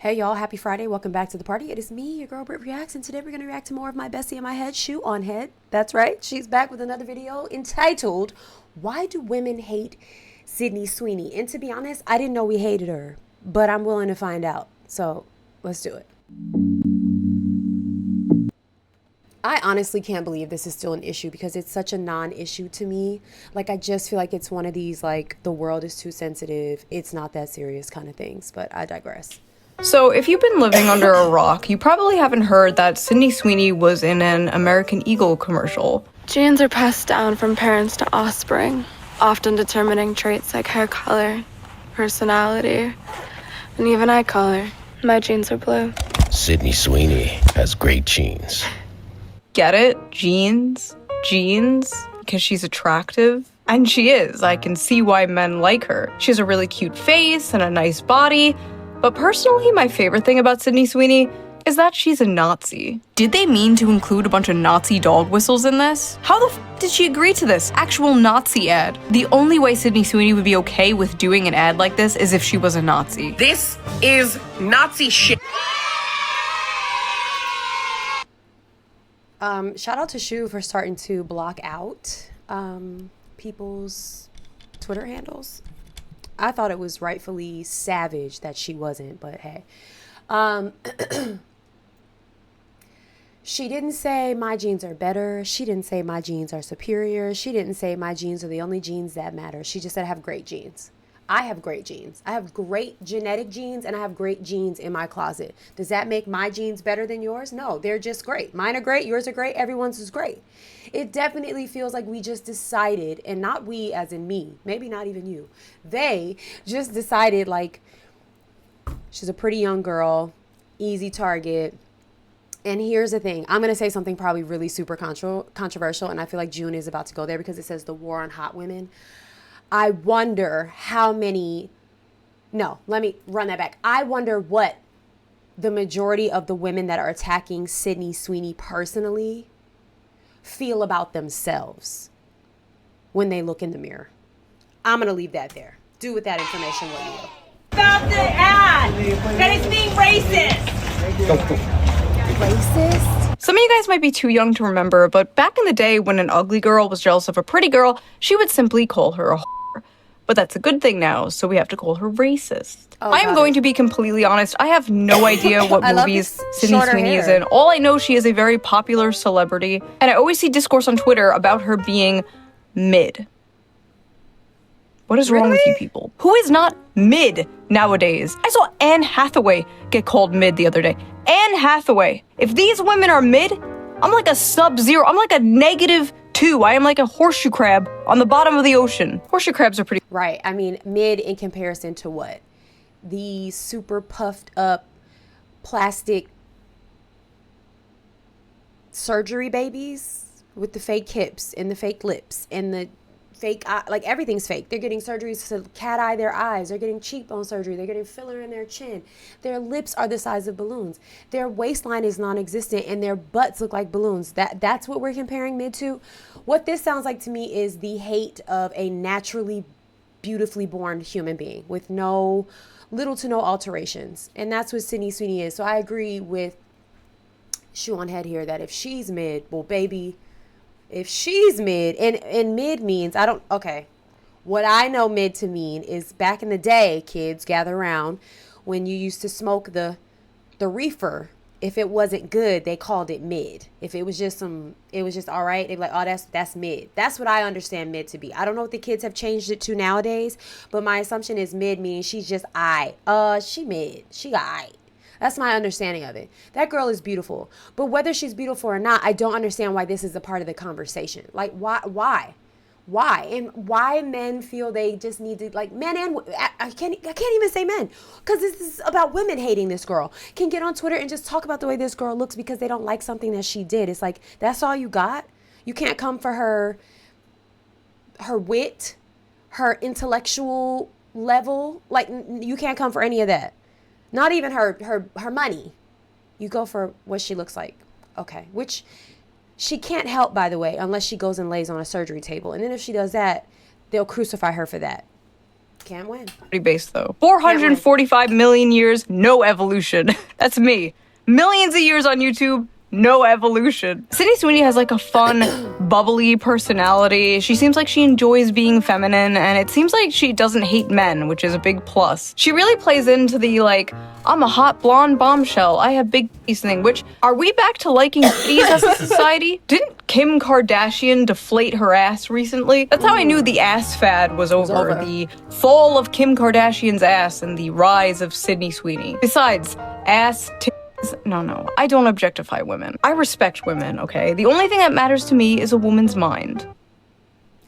Hey y'all, happy Friday. Welcome back to the party. It is me, your girl BrittReacts, and today we're going to react to more of my bestie in my head, SHOE0NHEAD. That's right, she's back with another video entitled, Why Do Women Hate Sydney Sweeney? And to be honest, I didn't know we hated her, but I'm willing to find out. So let's do it. I honestly can't believe this is still an issue because it's such a non-issue to me. Like, I just feel like it's one of these, like, the world is too sensitive, it's not that serious kind of things, but I digress. So, if you've been living under a rock, you probably haven't heard that Sydney Sweeney was in an American Eagle commercial. Genes are passed down from parents to offspring, often determining traits like hair color, personality, and even eye color. My genes are blue. Sydney Sweeney has great genes. Get it? Genes? Genes? Because she's attractive? And she is. I can see why men like her. She has a really cute face and a nice body. But personally, my favorite thing about Sydney Sweeney is that she's a Nazi. Did they mean to include a bunch of Nazi dog whistles in this? How the f did she agree to this? Actual Nazi ad. The only way Sydney Sweeney would be okay with doing an ad like this is if she was a Nazi. This is Nazi shit. Shout out to Shu for starting to block out people's Twitter handles. I thought it was rightfully savage that she wasn't, but hey. She didn't say my genes are better. She didn't say my genes are superior. She didn't say my genes are the only genes that matter. She just said I have great genes. I have great genes. I have great genetic genes, and I have great genes in my closet. Does that make my genes better than yours? No, they're just great. Mine are great. Yours are great. Everyone's is great. It definitely feels like we just decided, and not we as in me, maybe not even you. They just decided, like, she's a pretty young girl, easy target. And here's the thing. I'm going to say something probably really super controversial, and I feel like June is about to go there because it says the war on hot women. I wonder how many, no, let me run that back. I wonder what the majority of the women that are attacking Sydney Sweeney personally feel about themselves when they look in the mirror. I'm going to leave that there. Do with that information what you will. About the ad that is being racist. Racist? Some of you guys might be too young to remember, but back in the day when an ugly girl was jealous of a pretty girl, she would simply call her a whore. But that's a good thing now, so we have to call her racist. Oh, I am going to be completely honest. I have no idea what movies Sydney Sweeney is in. All I know, she is a very popular celebrity, and I always see discourse on Twitter about her being mid. What is wrong with you people? Who is not mid nowadays? I saw Anne Hathaway get called mid the other day. Anne Hathaway. If these women are mid, I'm like a sub-zero. I'm like a -2. I am like a horseshoe crab on the bottom of the ocean. Horseshoe crabs are pretty... Right. I mean, mid in comparison to what? The super puffed up plastic surgery babies with the fake hips and the fake lips and the fake eye, like everything's fake. They're getting surgeries to cat eye their eyes. They're getting cheekbone surgery. They're getting filler in their chin. Their lips are the size of balloons. Their waistline is non-existent and their butts look like balloons. That's what we're comparing mid to. What this sounds like to me is the hate of a naturally beautifully born human being with little to no alterations. And that's what Sydney Sweeney is. So I agree with SHOE0NHEAD here that if she's mid, well, baby, if she's mid, and mid means, okay. What I know mid to mean is back in the day, kids, gather around, when you used to smoke the reefer, if it wasn't good, they called it mid. If it was just all right, they'd be like, oh, that's mid. That's what I understand mid to be. I don't know what the kids have changed it to nowadays, but my assumption is mid meaning she's just she mid. She aight. That's my understanding of it. That girl is beautiful. But whether she's beautiful or not, I don't understand why this is a part of the conversation. Like, why? And why men feel they just need to, like, men and, I can't even say men, because this is about women hating this girl, can get on Twitter and just talk about the way this girl looks because they don't like something that she did. It's like, that's all you got? You can't come for her wit, her intellectual level? Like, you can't come for any of that. Not even her money. You go for what she looks like. Okay. Which she can't help, by the way, unless she goes and lays on a surgery table. And then if she does that, they'll crucify her for that. Can't win. Based though. 445 million years, no evolution. That's me. Millions of years on YouTube, no evolution. Sydney Sweeney has like a fun, bubbly personality. She seems like she enjoys being feminine, and it seems like she doesn't hate men, which is a big plus. She really plays into the like, I'm a hot blonde bombshell, I have big titties thing, which, are we back to liking titties as a society? Didn't Kim Kardashian deflate her ass recently? That's how I knew the ass fad was over. The fall of Kim Kardashian's ass and the rise of Sydney Sweeney. Besides, ass, no, I don't objectify women. I respect women, okay? The only thing that matters to me is a woman's mind.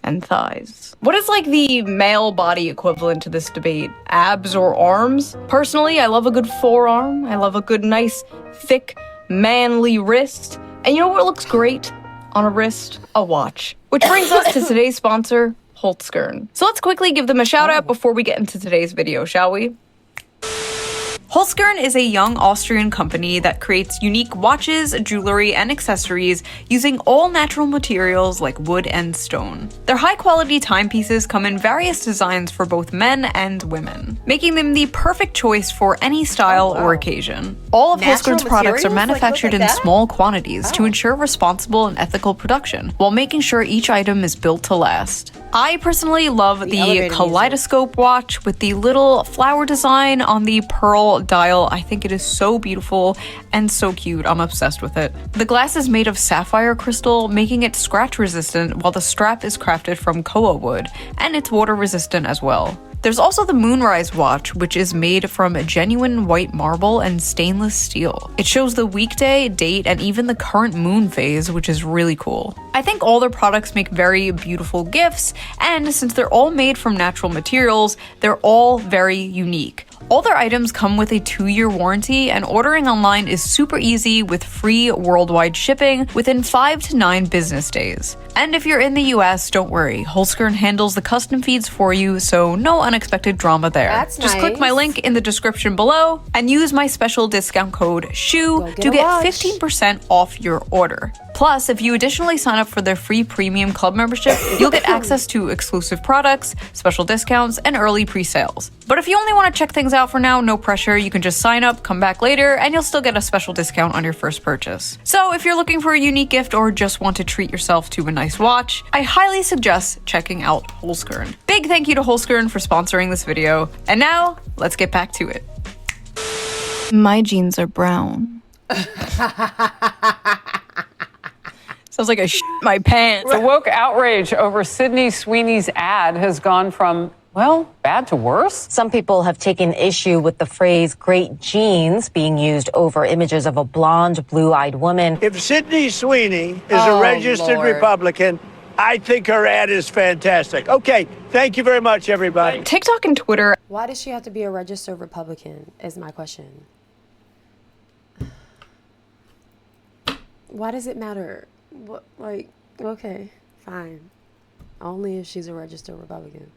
And thighs. What is like the male body equivalent to this debate? Abs or arms? Personally, I love a good forearm. I love a good, nice, thick, manly wrist. And you know what looks great on a wrist? A watch. Which brings us to today's sponsor, Holkarn. So let's quickly give them a shout out before we get into today's video, shall we? Holkarn is a young Austrian company that creates unique watches, jewelry, and accessories using all natural materials like wood and stone. Their high-quality timepieces come in various designs for both men and women, making them the perfect choice for any style or occasion. All of Holkarn's products are manufactured in small quantities to ensure responsible and ethical production, while making sure each item is built to last. I personally love the kaleidoscope watch with the little flower design on the pearl dial. I think it is so beautiful and so cute. I'm obsessed with it. The glass is made of sapphire crystal, making it scratch resistant, while the strap is crafted from koa wood, and it's water resistant as well. There's also the Moonrise watch, which is made from genuine white marble and stainless steel. It shows the weekday, date, and even the current moon phase, which is really cool. I think all their products make very beautiful gifts, and since they're all made from natural materials, they're all very unique. All their items come with a 2-year warranty, and ordering online is super easy with free worldwide shipping within 5 to 9 business days. And if you're in the US, don't worry, Holkarn handles the custom feeds for you, so no unexpected drama there. That's Just nice. click my link in the description below and use my special discount code SHOE to get 15% off your order. Plus, if you additionally sign up for their free premium club membership, you'll get access to exclusive products, special discounts, and early pre-sales. But if you only want to check things out for now, no pressure. You can just sign up, come back later, and you'll still get a special discount on your first purchase. So if you're looking for a unique gift or just want to treat yourself to a nice watch, I highly suggest checking out Holkarn. Big thank you to Holkarn for sponsoring this video. And now, let's get back to it. My jeans are brown. Sounds like I shit my pants. The woke outrage over Sydney Sweeney's ad has gone from, well, bad to worse. Some people have taken issue with the phrase great genes being used over images of a blonde, blue-eyed woman. If Sydney Sweeney is a registered Republican, I think her ad is fantastic. Okay, thank you very much, everybody. TikTok and Twitter. Why does she have to be a registered Republican, is my question. Why does it matter? What, like, okay, fine. Only if she's a registered Republican.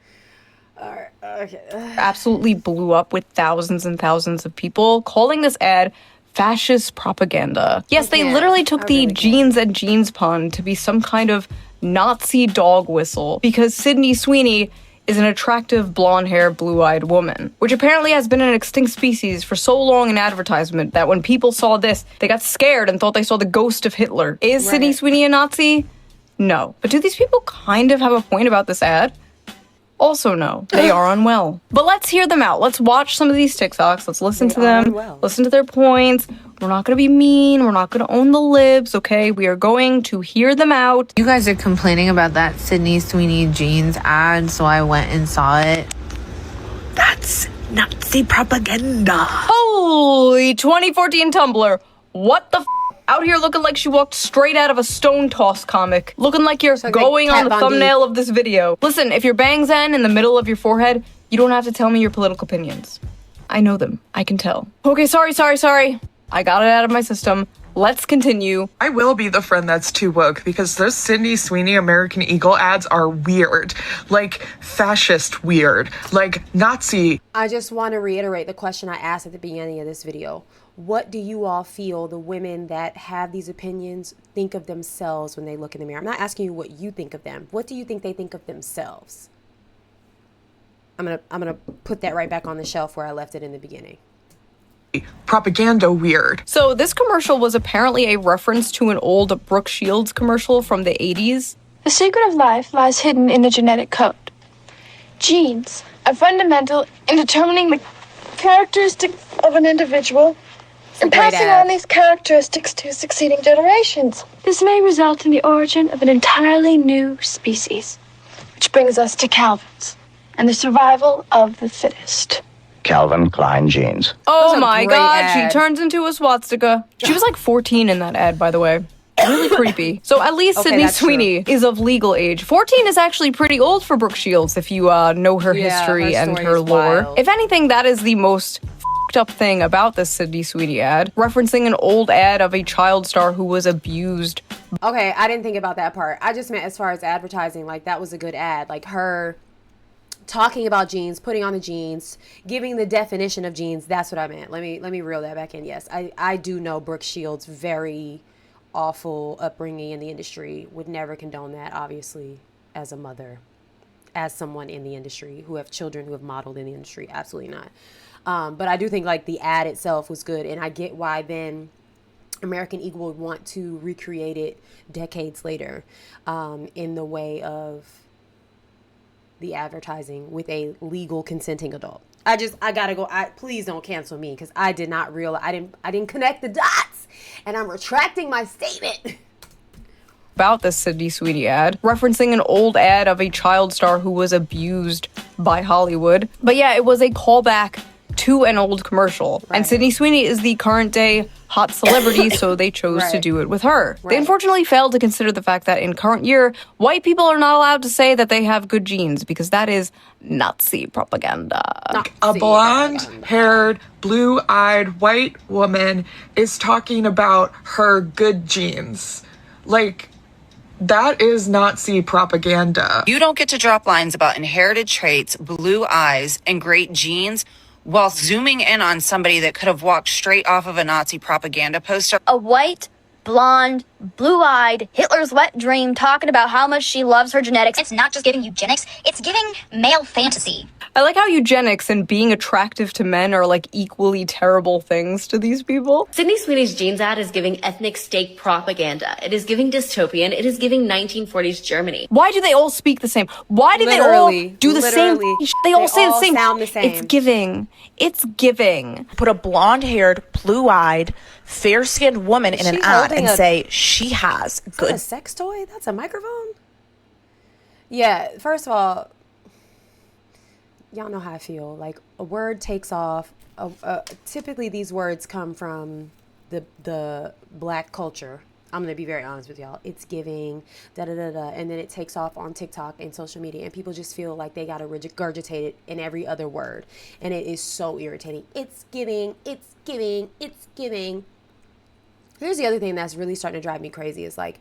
All right, okay. Absolutely blew up with thousands and thousands of people calling this ad fascist propaganda. Yes, they literally took the jeans and jeans pun to be some kind of Nazi dog whistle because Sydney Sweeney is an attractive blonde-haired, blue-eyed woman, which apparently has been an extinct species for so long in advertisement that when people saw this, they got scared and thought they saw the ghost of Hitler. Is Sydney Sweeney a Nazi? No. But do these people kind of have a point about this ad? Also no, they are unwell. But let's hear them out. Let's watch some of these TikToks. Let's listen to them, listen to their points. We're not gonna be mean. We're not gonna own the libs, okay? We are going to hear them out. You guys are complaining about that Sydney Sweeney jeans ad, so I went and saw it. That's Nazi propaganda. Holy 2014 Tumblr. What the f? Out here looking like she walked straight out of a Stone Toss comic. Looking like you're going on the thumbnail of this video. Listen, if your bangs end in the middle of your forehead, you don't have to tell me your political opinions. I know them. I can tell. Okay, sorry. I got it out of my system. Let's continue. I will be the friend that's too woke because those Sydney Sweeney American Eagle ads are weird. Like, fascist weird. Like, Nazi. I just want to reiterate the question I asked at the beginning of this video. What do you all feel the women that have these opinions think of themselves when they look in the mirror? I'm not asking you what you think of them. What do you think they think of themselves? I'm gonna put that right back on the shelf where I left it in the beginning. Propaganda weird. So this commercial was apparently a reference to an old Brooke Shields commercial from the 80s. The secret of life lies hidden in the genetic code. Genes are fundamental in determining the characteristics of an individual and passing on these characteristics to succeeding generations. This may result in the origin of an entirely new species, which brings us to Calvin's and the survival of the fittest. Calvin Klein jeans. Oh my god, she turns into a swastika. She was like 14 in that ad, by the way. Really creepy. So at least Sydney Sweeney is of legal age. 14 is actually pretty old for Brooke Shields if you know her history and her lore. Wild. If anything, that is the most f***ed up thing about this Sydney Sweeney ad, referencing an old ad of a child star who was abused. Okay, I didn't think about that part. I just meant as far as advertising, like that was a good ad. Like her talking about jeans, putting on the jeans, giving the definition of jeans. That's what I meant. Let me reel that back in. Yes, I do know Brooke Shields' very awful upbringing in the industry. Would never condone that, obviously, as a mother, as someone in the industry who have children who have modeled in the industry. Absolutely not. But I do think like the ad itself was good, and I get why then American Eagle would want to recreate it decades later in the way of the advertising with a legal consenting adult. I gotta go. Please don't cancel me because I did not realize, I didn't connect the dots, and I'm retracting my statement. About this Sydney Sweeney ad, referencing an old ad of a child star who was abused by Hollywood. But yeah, it was a callback to an old commercial. Right. And Sydney Sweeney is the current day hot celebrity, so they chose to do it with her. Right. They unfortunately failed to consider the fact that in current year, white people are not allowed to say that they have good genes because that is Nazi propaganda. A blonde-haired, blue-eyed white woman is talking about her good genes. Like, that is Nazi propaganda. You don't get to drop lines about inherited traits, blue eyes, and great genes while zooming in on somebody that could have walked straight off of a Nazi propaganda poster. A white, blonde, blue-eyed, Hitler's wet dream talking about how much she loves her genetics. It's not just giving eugenics, it's giving male fantasy. I like how eugenics and being attractive to men are like equally terrible things to these people. Sydney Sweeney's jeans ad is giving ethnic steak propaganda. It is giving dystopian. It is giving 1940s Germany. Why do they all speak the same? Why do they all do the same? They all say the same. Sound the same. It's giving. It's giving. Put a blonde-haired, blue-eyed, fair-skinned woman in an ad and say she has good. Is that a sex toy? That's a microphone? Yeah, first of all, y'all know how I feel. Like, a word takes off. Typically, these words come from the black culture. I'm going to be very honest with y'all. It's giving, da-da-da-da, and then it takes off on TikTok and social media, and people just feel like they got to regurgitate it in every other word, and it is so irritating. It's giving, it's giving, it's giving. Here's the other thing that's really starting to drive me crazy is, like,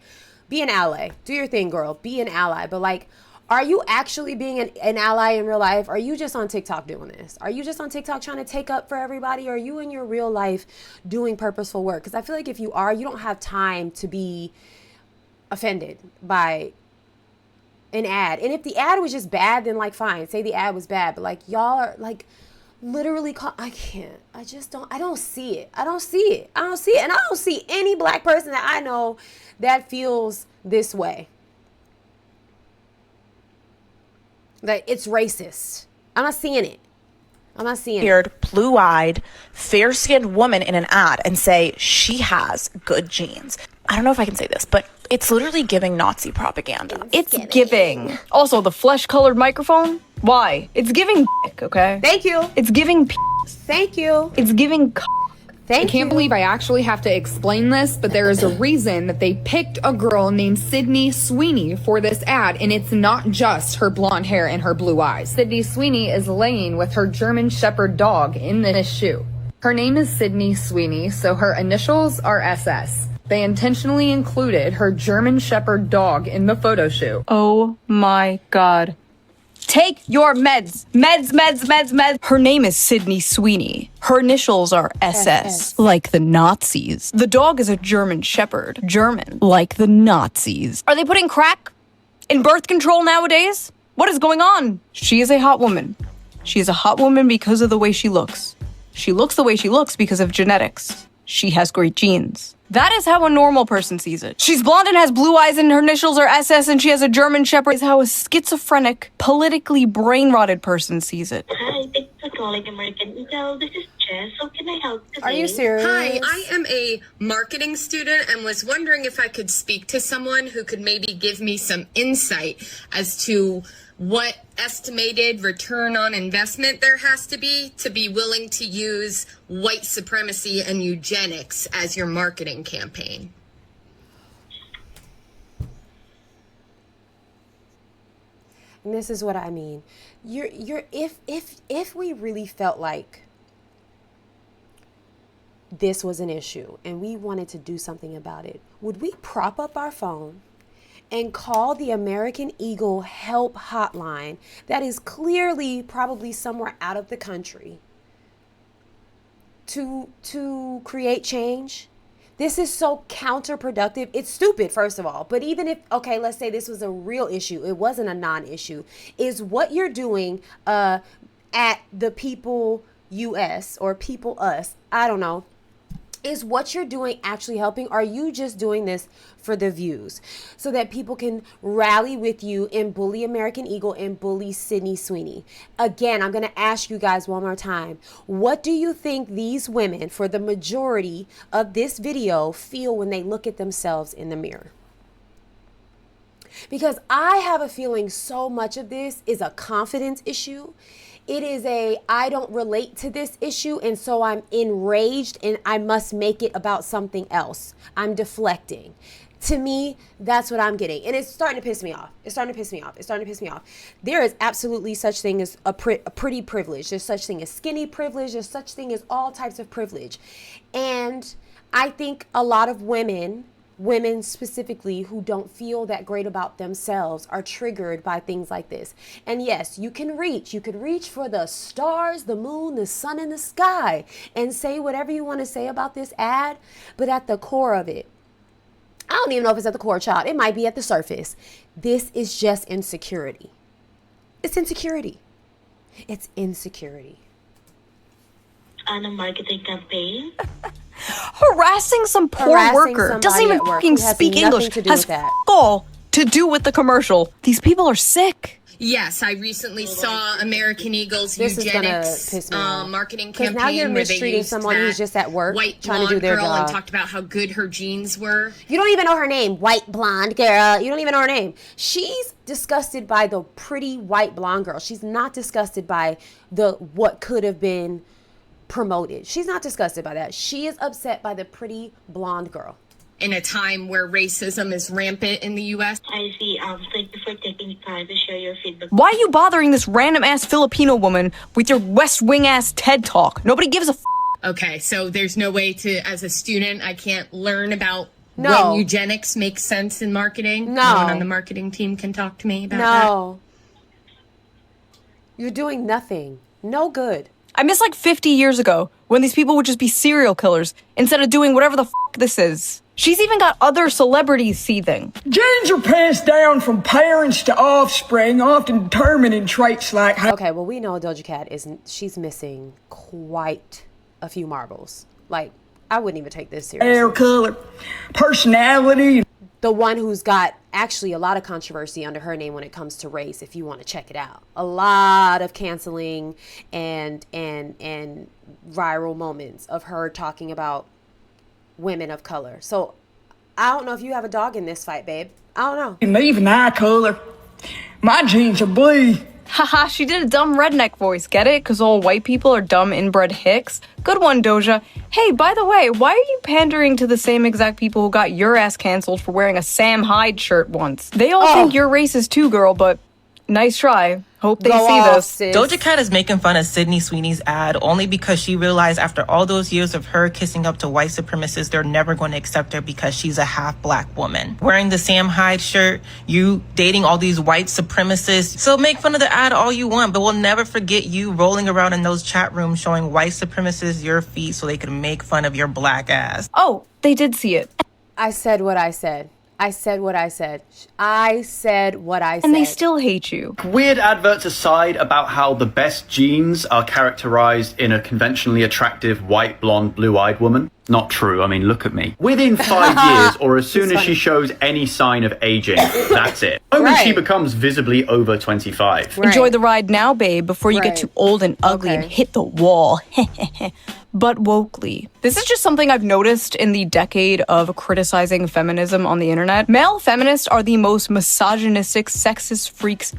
be an ally. Do your thing, girl. Be an ally. But, like, are you actually being an ally in real life? Are you just on TikTok doing this? Are you just on TikTok trying to take up for everybody? Or are you in your real life doing purposeful work? Because I feel like if you are, you don't have time to be offended by an ad. And if the ad was just bad, then like, fine, say the ad was bad. But like, y'all are like literally I can't. I don't see it. I don't see it. I don't see it. And I don't see any black person that I know that feels this way. Like, it's racist. I'm not seeing it. I'm not seeing it. Blue-eyed, fair-skinned woman in an ad and say she has good genes. I don't know if I can say this, but it's literally giving Nazi propaganda. It's giving. Also, the flesh-colored microphone? Why? It's giving dick, okay? Thank you. It's giving Thank you. It's giving I can't believe I actually have to explain this, but there is a reason that they picked a girl named Sydney Sweeney for this ad, and it's not just her blonde hair and her blue eyes. Sydney Sweeney is laying with her German Shepherd dog in this shoe. Her name is Sydney Sweeney, so her initials are SS. They intentionally included her German Shepherd dog in the photo shoot. Oh my god. Take your meds. Meds. Her name is Sydney Sweeney. Her initials are SS, like the Nazis. The dog is a German Shepherd. German, like the Nazis. Are they putting crack in birth control nowadays? What is going on? She is a hot woman. She's a hot woman because of the way she looks. She looks the way she looks because of genetics. She has great genes. That is how a normal person sees it. She's blonde and has blue eyes and her initials are SS and she has a German Shepherd. Is how a schizophrenic, politically brain-rotted person sees it. Hi, thanks for calling American Eagle. This is Jess. How can I help today? Are you serious? Hi, I am a marketing student and was wondering if I could speak to someone who could maybe give me some insight as to what estimated return on investment there has to be willing to use white supremacy and eugenics as your marketing campaign. And this is what I mean. If we really felt like this was an issue and we wanted to do something about it, would we prop up our phone and call the American Eagle help hotline that is clearly probably somewhere out of the country to create change? This is so counterproductive. It's stupid, first of all. But even if, okay, let's say this was a real issue, it wasn't a non-issue, is what you're doing at the People US or People Us, I don't know, is what you're doing actually helping? Are you just doing this for the views so that people can rally with you and bully American Eagle and bully Sydney Sweeney? Again, I'm going to ask you guys one more time. What do you think these women, for the majority of this video, feel when they look at themselves in the mirror? Because I have a feeling so much of this is a confidence issue. It is I don't relate to this issue, and so I'm enraged and I must make it about something else. I'm deflecting. To me, that's what I'm getting. And it's starting to piss me off. It's starting to piss me off. It's starting to piss me off. There is absolutely such thing as a pretty privilege. There's such thing as skinny privilege. There's such thing as all types of privilege. And I think a lot of women specifically who don't feel that great about themselves are triggered by things like this. And yes, you can reach for the stars, the moon, the sun, and the sky and say whatever you want to say about this ad, but at the core of it, I don't even know if it's at the core, child. It might be at the surface. This is just insecurity. It's insecurity. It's insecurity. On a marketing campaign? Harassing some poor worker doesn't even fucking speak English, has all to do with the commercial. These people are sick. Yes, I recently saw American Eagle's eugenics marketing campaign. Now you're mistreating someone who's just at work trying to do their job. And talked about how good her genes were. You don't even know her name, white blonde girl. You don't even know her name. She's disgusted by the pretty white blonde girl. She's not disgusted by the what could have been promoted. She's not disgusted by that. She is upset by the pretty blonde girl. In a time where racism is rampant in the U.S. I see. Thank you for taking time to share your feedback. Why are you bothering this random ass Filipino woman with your West Wing ass TED talk? Nobody gives a f. Okay, so there's no way to, as a student, I can't learn about when eugenics makes sense in marketing? No one on the marketing team can talk to me about that? No. You're doing nothing. No good. I miss like 50 years ago when these people would just be serial killers instead of doing whatever the f this is. She's even got other celebrities seething. Genes are passed down from parents to offspring, often determining traits like... Okay, well, we know Doja Cat she's missing quite a few marbles. Like, I wouldn't even take this seriously. Hair color, personality. The one who's got actually a lot of controversy under her name when it comes to race, if you want to check it out. A lot of canceling and viral moments of her talking about women of color. So I don't know if you have a dog in this fight, babe. I don't know. And even eye color. My genes are blue. Haha, she did a dumb redneck voice. Get it? Because all white people are dumb inbred hicks. Good one, Doja. Hey, by the way, why are you pandering to the same exact people who got your ass canceled for wearing a Sam Hyde shirt once? They all think you're racist too, girl, but nice try. Hope they see this. Sis. Doja Cat is making fun of Sydney Sweeney's ad only because she realized after all those years of her kissing up to white supremacists, they're never going to accept her because she's a half black woman. Wearing the Sam Hyde shirt, you dating all these white supremacists. So make fun of the ad all you want, but we'll never forget you rolling around in those chat rooms showing white supremacists your feet so they could make fun of your black ass. Oh, they did see it. I said what I said. I said what I said. I said what I said. And they still hate you. Weird adverts aside about how the best genes are characterized in a conventionally attractive white, blonde, blue-eyed woman. Not true. I mean, look at me. Within 5 years, or as soon as she shows any sign of aging, that's it. Only she becomes visibly over 25. Enjoy the ride now, babe, before you get too old and ugly and hit the wall. But wokely. This is just something I've noticed in the decade of criticizing feminism on the internet. Male feminists are the most misogynistic, sexist freaks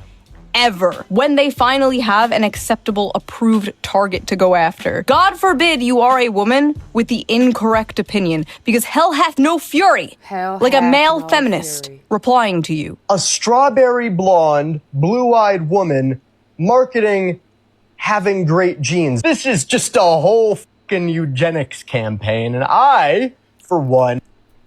ever when they finally have an acceptable, approved target to go after. God forbid you are a woman with the incorrect opinion, because hell hath no fury. Like a male feminist replying to you. A strawberry blonde, blue-eyed woman marketing having great genes. This is just a whole fucking eugenics campaign, and I, for one,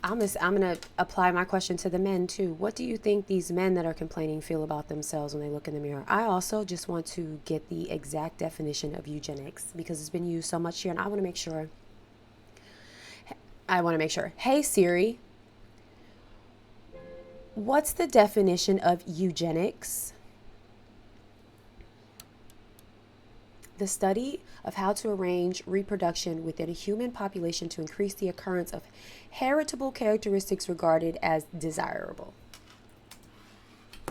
I'm gonna apply my question to the men too. What do you think these men that are complaining feel about themselves when they look in the mirror? I also just want to get the exact definition of eugenics because it's been used so much here, and I want to make sure. Hey Siri, what's the definition of eugenics? The study of how to arrange reproduction within a human population to increase the occurrence of heritable characteristics regarded as desirable.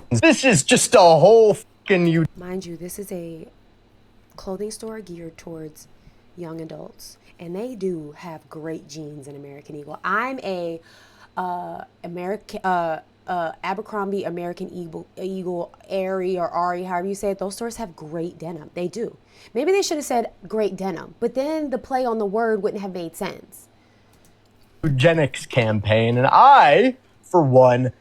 This is just a whole fucking Mind you, this is a clothing store geared towards young adults, and they do have great genes in American Eagle. I'm a Abercrombie, American Eagle, Aerie, or Ari, however you say it. Those stores have great denim. They do. Maybe they should have said great denim, but then the play on the word wouldn't have made sense. Eugenics campaign, and I, for one,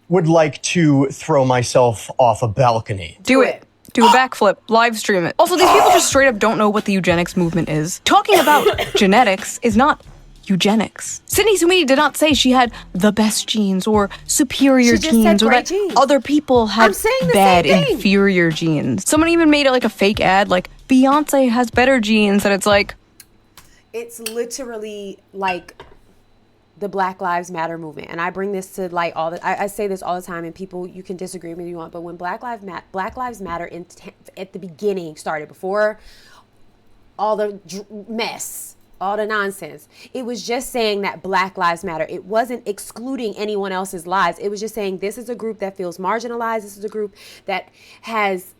would like to throw myself off a balcony. Do it. Do a backflip, live stream it. Also, these people just straight up don't know what the eugenics movement is. Talking about genetics is not eugenics. Sydney Sweeney did not say she had the best genes or superior genes or that other people had bad, inferior genes. Someone even made it like a fake ad, like Beyonce has better genes, and it's like... It's literally like the Black Lives Matter movement. And I bring this to light I say this all the time, and people, you can disagree with me if you want, but when Black Lives Matter at the beginning started, before all the mess, all the nonsense, it was just saying that Black Lives Matter. It wasn't excluding anyone else's lives. It was just saying this is a group that feels marginalized. This is a group that has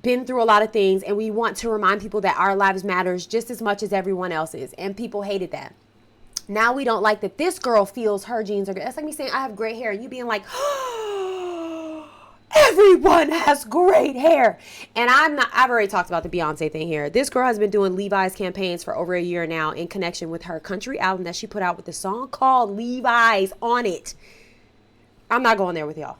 been through a lot of things, and we want to remind people that our lives matters just as much as everyone else's. And people hated that. Now we don't like that this girl feels her genes are good. That's like me saying I have great hair, and you being like, everyone has great hair. And I've already talked about the Beyonce thing here. This girl has been doing Levi's campaigns for over a year now in connection with her country album that she put out with a song called Levi's on it. I'm not going there with y'all.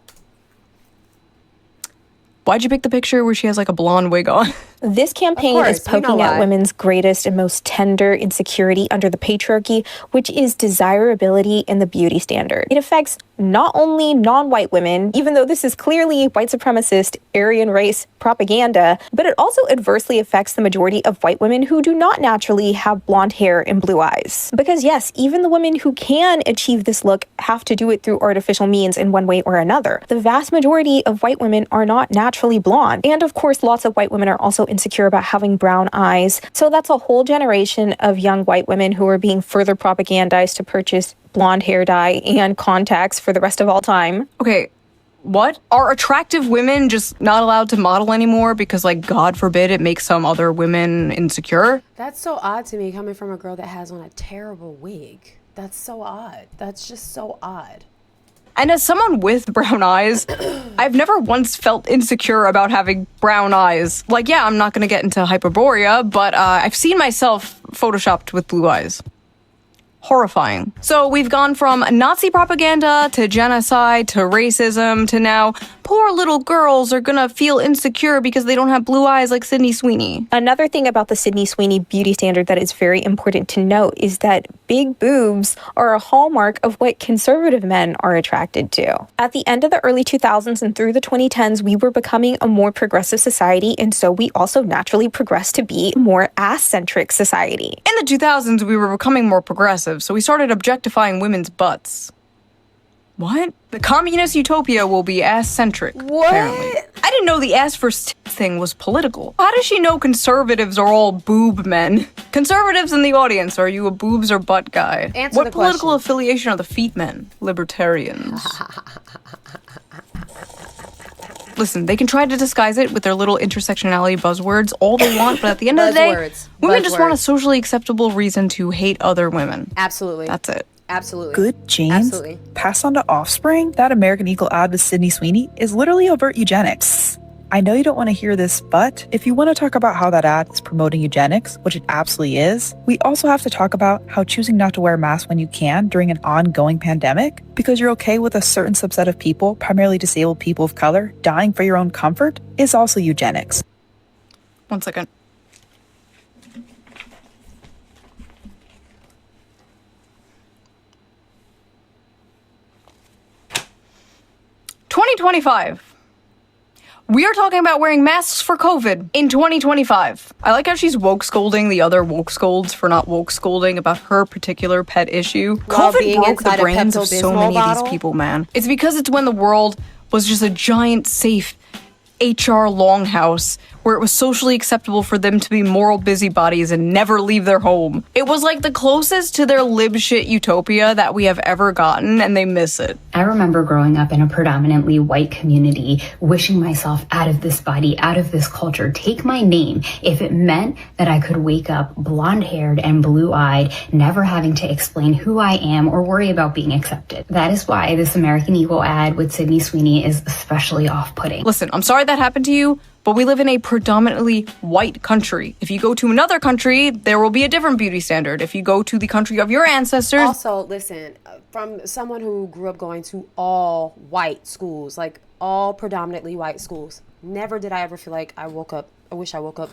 Why'd you pick the picture where she has like a blonde wig on? This campaign is poking at women's greatest and most tender insecurity under the patriarchy, which is desirability and the beauty standard. It affects not only non-white women, even though this is clearly white supremacist, Aryan race propaganda, but it also adversely affects the majority of white women who do not naturally have blonde hair and blue eyes. Because yes, even the women who can achieve this look have to do it through artificial means in one way or another. The vast majority of white women are not naturally blonde. And of course, lots of white women are also insecure about having brown eyes. So that's a whole generation of young white women who are being further propagandized to purchase blonde hair dye and contacts for the rest of all time. Okay, what? Are attractive women just not allowed to model anymore because, like, God forbid it makes some other women insecure? That's so odd to me, coming from a girl that has on a terrible wig. That's so odd. That's just so odd. And as someone with brown eyes, I've never once felt insecure about having brown eyes. Like, yeah, I'm not going to get into hyperborea, but I've seen myself photoshopped with blue eyes. Horrifying. So we've gone from Nazi propaganda to genocide to racism to now poor little girls are gonna feel insecure because they don't have blue eyes like Sydney Sweeney. Another thing about the Sydney Sweeney beauty standard that is very important to note is that big boobs are a hallmark of what conservative men are attracted to. At the end of the early 2000s and through the 2010s, we were becoming a more progressive society, and so we also naturally progressed to be a more ass-centric society. In the 2000s, we were becoming more progressive, so we started objectifying women's butts. What? The communist utopia will be ass-centric, What? apparently. I didn't know the ass first thing was political. How does she know conservatives are all boob men? Conservatives in the audience, are you a boobs or butt guy? Answer what the political question. affiliation are the feet men? Libertarians. Listen, they can try to disguise it with their little intersectionality buzzwords all they want, but at the end of the day, women just want a socially acceptable reason to hate other women. Absolutely. That's it. Absolutely. Good genes Absolutely. passed on to offspring? That American Eagle ad with Sydney Sweeney is literally overt eugenics. I know you don't want to hear this, but if you want to talk about how that ad is promoting eugenics, which it absolutely is, we also have to talk about how choosing not to wear a mask when you can during an ongoing pandemic, because you're okay with a certain subset of people, primarily disabled people of color, dying for your own comfort, is also eugenics. 1 second. "2025. We are talking about wearing masks for COVID in 2025. I like how she's woke scolding the other woke scolds for not woke scolding about her particular pet issue. While COVID being broke the inside a brains of so Pepto-Bismol many of bottle? these people, man. It's because it's when the world was just a giant, safe HR longhouse where it was socially acceptable for them to be moral busybodies and never leave their home. It was like the closest to their lib shit utopia that we have ever gotten, and they miss it. I remember growing up in a predominantly white community, wishing myself out of this body, out of this culture, take my name, if it meant that I could wake up blonde-haired and blue-eyed, never having to explain who I am or worry about being accepted. That is why this American Eagle ad with Sydney Sweeney is especially off-putting. Listen, I'm sorry that happened to you, but we live in a predominantly white country. If you go to another country, there will be a different beauty standard. If you go to the country of your ancestors... Also, listen, from someone who grew up going to all white schools, like all predominantly white schools, never did I ever feel like I wish I woke up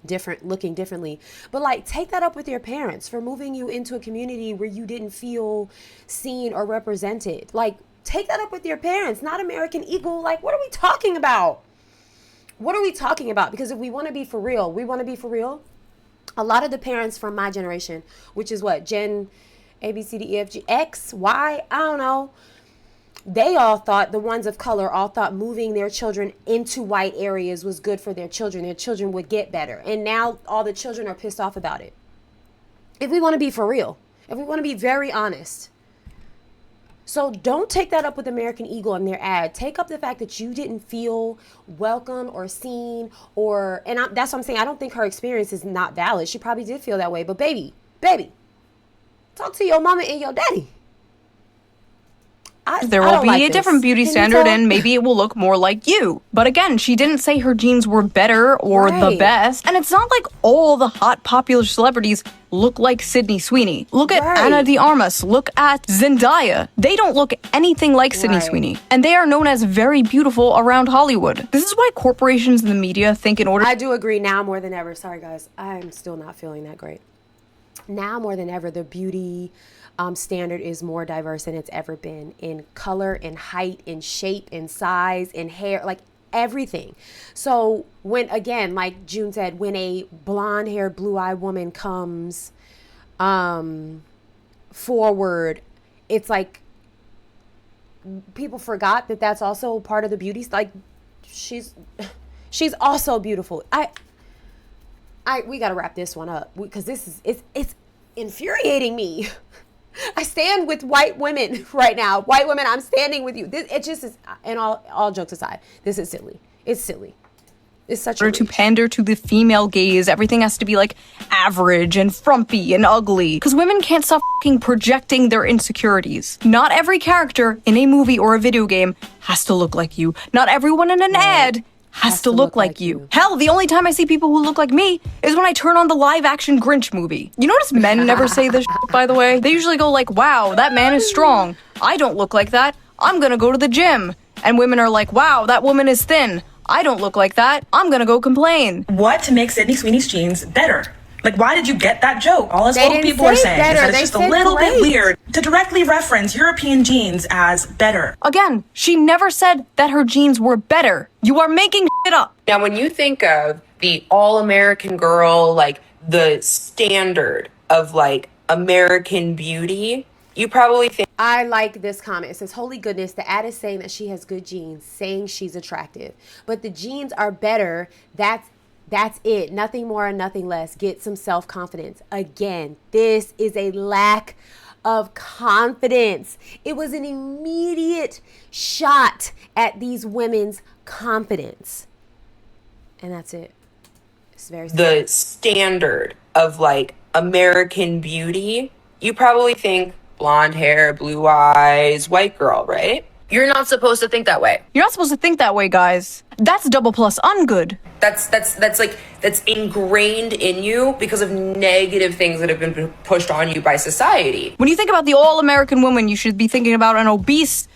different, looking differently. But like, take that up with your parents for moving you into a community where you didn't feel seen or represented. Like, take that up with your parents, not American Eagle. Like, what are we talking about? What are we talking about? Because if we want to be for real, a lot of the parents from my generation, which is what, Gen A, B, C, D, E, F, G, X, Y, I don't know. They all thought, the ones of color all thought moving their children into white areas was good for their children. Their children would get better. And now all the children are pissed off about it. If we want to be for real, if we want to be very honest. So don't take that up with American Eagle and their ad. Take up the fact that you didn't feel welcome or seen that's what I'm saying. I don't think her experience is not valid. She probably did feel that way. But baby, talk to your mama and your daddy. There will be a different beauty standard and maybe it will look more like you. But again, she didn't say her genes were better or the best. And it's not like all the hot popular celebrities look like Sydney Sweeney. Look at Ana de Armas. Look at Zendaya. They don't look anything like Sydney Sweeney. And they are known as very beautiful around Hollywood. This is why corporations and the media think in order... I do agree now more than ever. Sorry, guys. I'm still not feeling that great. Now more than ever, the beauty... standard is more diverse than it's ever been in color, in height, in shape, in size, in hair, like everything. So when, again, like June said, when a blonde haired, blue eyed woman comes forward, it's like people forgot that that's also part of the beauty. Like she's also beautiful. We got to wrap this one up because it's infuriating me. I stand with white women right now. White women, I'm standing with you. It just is, and all jokes aside, this is silly. It's silly. It's such a to pander to the female gaze, everything has to be like average and frumpy and ugly. Because women can't stop fucking projecting their insecurities. Not every character in a movie or a video game has to look like you. Not everyone in an ad has to look like you. Hell, the only time I see people who look like me is when I turn on the live-action Grinch movie. You notice men never say this shit, by the way? They usually go like, wow, that man is strong. I don't look like that. I'm gonna go to the gym. And women are like, wow, that woman is thin. I don't look like that. I'm gonna go complain. What to make Sydney Sweeney's genes better? Like, why did you get that joke? All us old people are saying is that it's just a little bit weird to directly reference European genes as better. Again, she never said that her genes were better. You are making shit up. Now, when you think of the all-American girl, like the standard of like American beauty, You probably think. I like this comment. It says, holy goodness, the ad is saying that she has good genes, saying she's attractive. But the genes are better. That's it. Nothing more and nothing less. Get some self-confidence. Again, this is a lack of confidence. It was an immediate shot at these women's confidence. And that's it. It's very simple. The standard of like American beauty, you probably think blonde hair, blue eyes, white girl, right? You're not supposed to think that way. You're not supposed to think that way, guys. That's double plus ungood. That's ingrained in you because of negative things that have been pushed on you by society. When you think about the all-American woman, you should be thinking about an obese,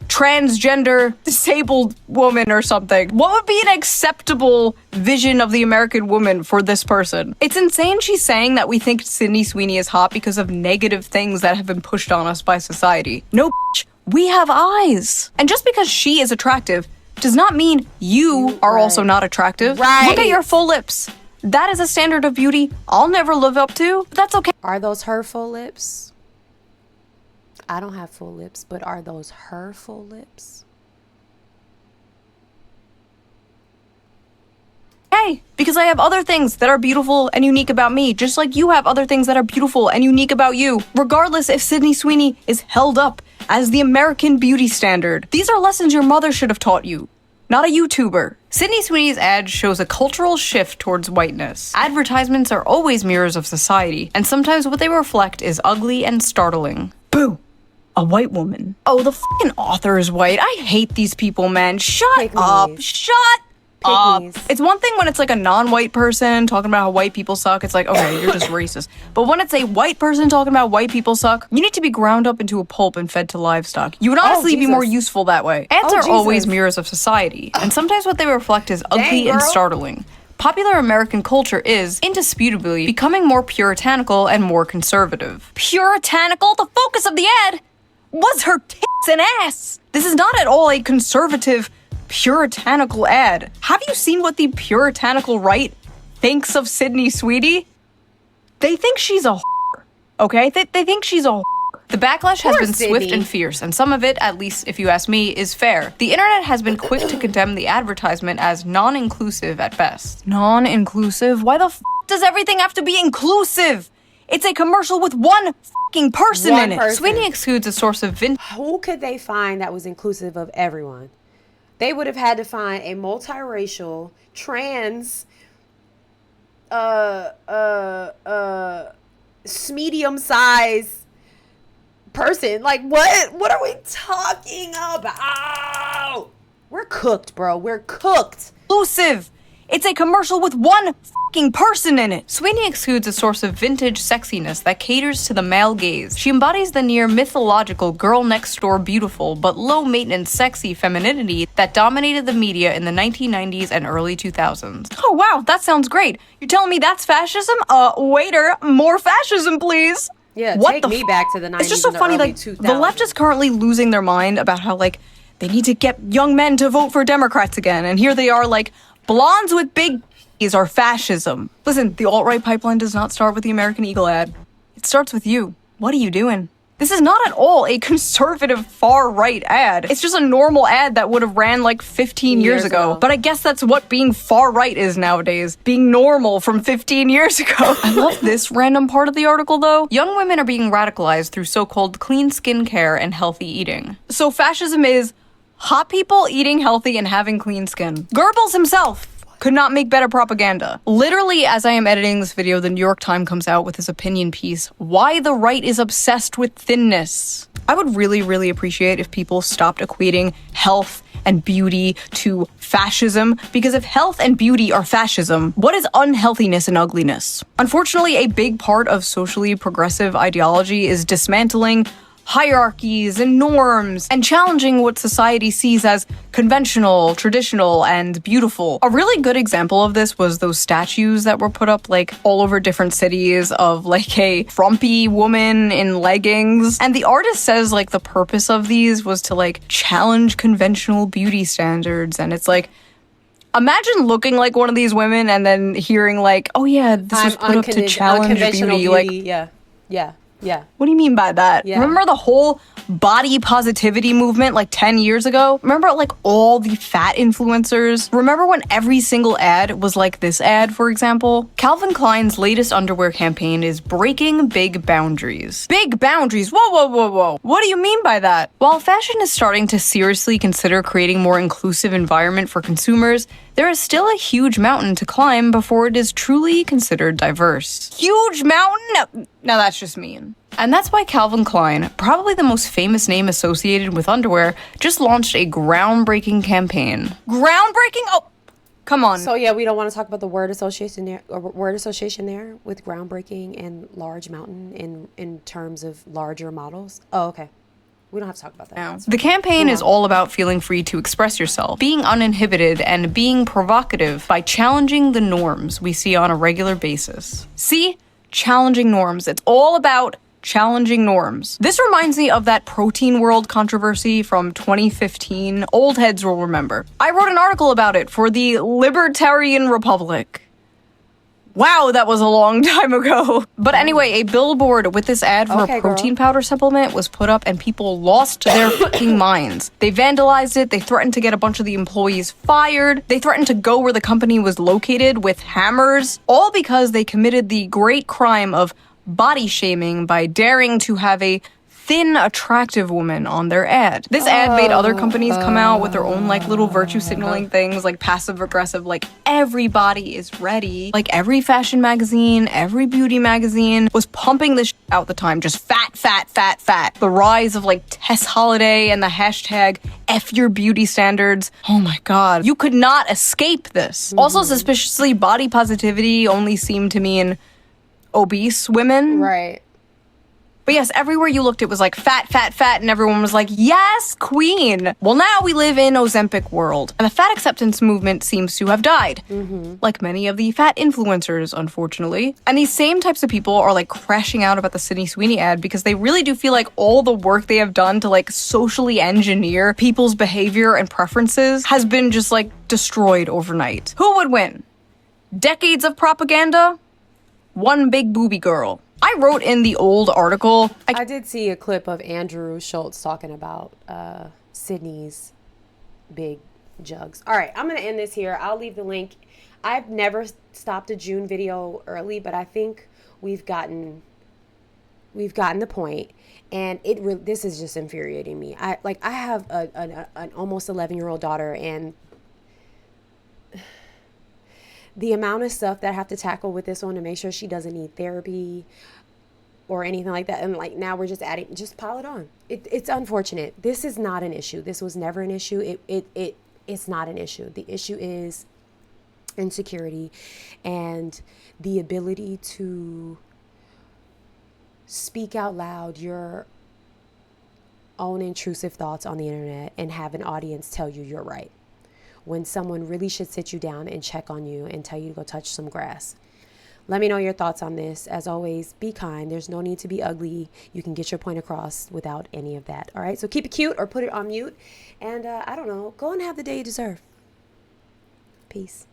transgender, disabled woman or something. What would be an acceptable vision of the American woman for this person? It's insane she's saying that we think Sydney Sweeney is hot because of negative things that have been pushed on us by society. No, bitch, we have eyes. And just because she is attractive does not mean you are also not attractive. Right. Look at your full lips. That is a standard of beauty I'll never live up to, but that's okay. Are those her full lips? I don't have full lips, but are those her full lips? Hey, because I have other things that are beautiful and unique about me, just like you have other things that are beautiful and unique about you, regardless if Sydney Sweeney is held up as the American beauty standard. These are lessons your mother should have taught you, not a YouTuber. Sydney Sweeney's ad shows a cultural shift towards whiteness. Advertisements are always mirrors of society, and sometimes what they reflect is ugly and startling. Boo! A white woman. Oh, the fucking author is white. I hate these people, man. Shut up. Shut up. It's one thing when it's like a non-white person talking about how white people suck. It's like, okay, you're just racist. But when it's a white person talking about white people suck, you need to be ground up into a pulp and fed to livestock. You would honestly be more useful that way. Ads are always mirrors of society, and sometimes what they reflect is ugly and startling. Popular American culture is, indisputably, becoming more puritanical and more conservative. Puritanical? The focus of the ad was her tits and ass. This is not at all a conservative, puritanical ad. Have you seen what the puritanical right thinks of Sydney Sweeney? They think she's a whore, okay? They think she's a whore. The backlash has been swift and fierce, and some of it, at least if you ask me, is fair. The internet has been quick to condemn the advertisement as non-inclusive at best. Non-inclusive? Why the f*** does everything have to be inclusive? It's a commercial with one fucking person in it. Sweeney excludes a source of Who could they find that was inclusive of everyone? They would have had to find a multiracial, trans, medium-sized person. Like, what are we talking about? We're cooked, bro. We're cooked. Inclusive. It's a commercial with one fucking person in it. Sweeney exudes a source of vintage sexiness that caters to the male gaze. She embodies the near mythological girl next door beautiful but low maintenance sexy femininity that dominated the media in the 1990s and early 2000s. Oh wow, that sounds great. You're telling me that's fascism? Waiter, more fascism please. Yeah, what take the me back to the 90s. It's just so funny, like, the left is currently losing their mind about how, like, they need to get young men to vote for Democrats again. And here they are, like, blondes with big E's are fascism. Listen, the alt-right pipeline does not start with the American Eagle ad. It starts with you. What are you doing? This is not at all a conservative far-right ad. It's just a normal ad that would have ran like 15 years ago. But I guess that's what being far-right is nowadays. Being normal from 15 years ago. I love this random part of the article though. Young women are being radicalized through so-called clean skincare and healthy eating. So fascism is hot people eating healthy and having clean skin. Goebbels himself could not make better propaganda. Literally, as I am editing this video, the New York Times comes out with his opinion piece, Why the Right is Obsessed with Thinness. I would really, really appreciate if people stopped equating health and beauty to fascism, because if health and beauty are fascism, what is unhealthiness and ugliness? Unfortunately, a big part of socially progressive ideology is dismantling hierarchies and norms, and challenging what society sees as conventional, traditional, and beautiful. A really good example of this was those statues that were put up like all over different cities of like a frumpy woman in leggings. And the artist says like the purpose of these was to like challenge conventional beauty standards. And it's like, imagine looking like one of these women and then hearing like, oh yeah, this was put up to challenge beauty. Like, yeah. Yeah. What do you mean by that? Yeah. Remember the whole body positivity movement like 10 years ago? Remember like all the fat influencers? Remember when every single ad was like this ad, for example? Calvin Klein's latest underwear campaign is breaking big boundaries. Big boundaries? Whoa, whoa, whoa, whoa. What do you mean by that? While fashion is starting to seriously consider creating more inclusive environment for consumers, there is still a huge mountain to climb before it is truly considered diverse. Huge mountain? No, that's just mean. And that's why Calvin Klein, probably the most famous name associated with underwear, just launched a groundbreaking campaign. Groundbreaking? Oh, come on. So yeah, we don't want to talk about the word association there with groundbreaking and large mountain in terms of larger models. Oh, okay. We don't have to talk about that. No. The campaign is all about feeling free to express yourself, being uninhibited, and being provocative by challenging the norms we see on a regular basis. See? Challenging norms. It's all about challenging norms. This reminds me of that protein world controversy from 2015. Old heads will remember. I wrote an article about it for the Libertarian Republic. Wow, that was a long time ago. But anyway, a billboard with this ad for a protein powder supplement was put up and people lost their fucking minds. They vandalized it, they threatened to get a bunch of the employees fired, they threatened to go where the company was located with hammers, all because they committed the great crime of body shaming by daring to have a thin, attractive woman on their ad. This ad made other companies come out with their own like little virtue signaling things, like passive aggressive, like everybody is ready. Like every fashion magazine, every beauty magazine was pumping this out at the time, just fat, fat, fat, fat. The rise of like Tess Holiday and the hashtag F your beauty standards. Oh my God, you could not escape this. Also, suspiciously, body positivity only seemed to mean obese women. Right. But yes, everywhere you looked, it was like fat, fat, fat, and everyone was like, yes, queen. Well, now we live in Ozempic world, and the fat acceptance movement seems to have died. Like many of the fat influencers, unfortunately. And these same types of people are like crashing out about the Sydney Sweeney ad because they really do feel like all the work they have done to like socially engineer people's behavior and preferences has been just like destroyed overnight. Who would win? Decades of propaganda? One big booby girl. I wrote in the old article. I did see a clip of Andrew Schultz talking about Sydney's big jugs. All right, I'm going to end this here. I'll leave the link. I've never stopped a June video early, but I think we've gotten the point, and this is just infuriating me. I have an almost 11-year-old daughter, and the amount of stuff that I have to tackle with this one to make sure she doesn't need therapy or anything like that. And like now we're just just pile it on. It's unfortunate. This is not an issue. This was never an issue. It's not an issue. The issue is insecurity and the ability to speak out loud your own intrusive thoughts on the internet and have an audience tell you you're right, when someone really should sit you down and check on you and tell you to go touch some grass. Let me know your thoughts on this. As always, be kind. There's no need to be ugly. You can get your point across without any of that. All right, so keep it cute or put it on mute. And I don't know, go and have the day you deserve. Peace.